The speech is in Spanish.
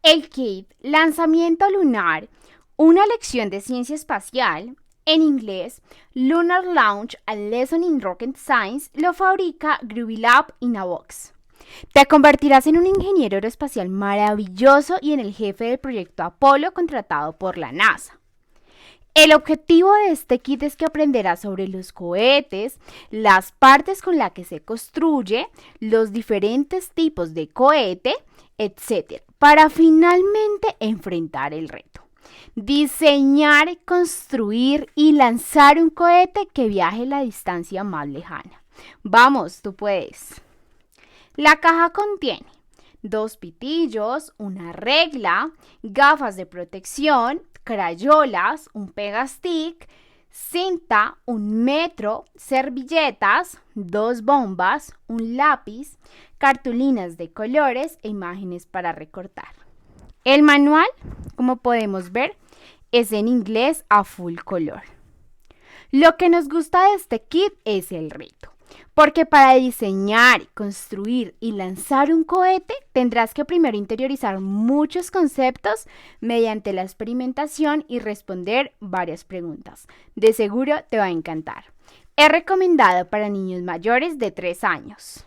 El kit Lanzamiento lunar, una lección de ciencia espacial, en inglés, Lunar Launch, a Lesson in Rocket Science, lo fabrica Groovy Lab in a Box. Te convertirás en un ingeniero aeroespacial maravilloso y en el jefe del proyecto Apolo contratado por la NASA. El objetivo de este kit es que aprenderás sobre los cohetes, las partes con las que se construye, los diferentes tipos de cohete, etc., para finalmente enfrentar el reto. Diseñar, construir y lanzar un cohete que viaje la distancia más lejana. Vamos, tú puedes. La caja contiene 2 pitillos, una regla, gafas de protección, crayolas, un pegastick, cinta, un metro, servilletas, 2 bombas, un lápiz, cartulinas de colores e imágenes para recortar. El manual, como podemos ver, es en inglés a full color. Lo que nos gusta de este kit es el reto, porque para diseñar, construir y lanzar un cohete tendrás que primero interiorizar muchos conceptos mediante la experimentación y responder varias preguntas. De seguro te va a encantar. Es recomendado para niños mayores de 3 años.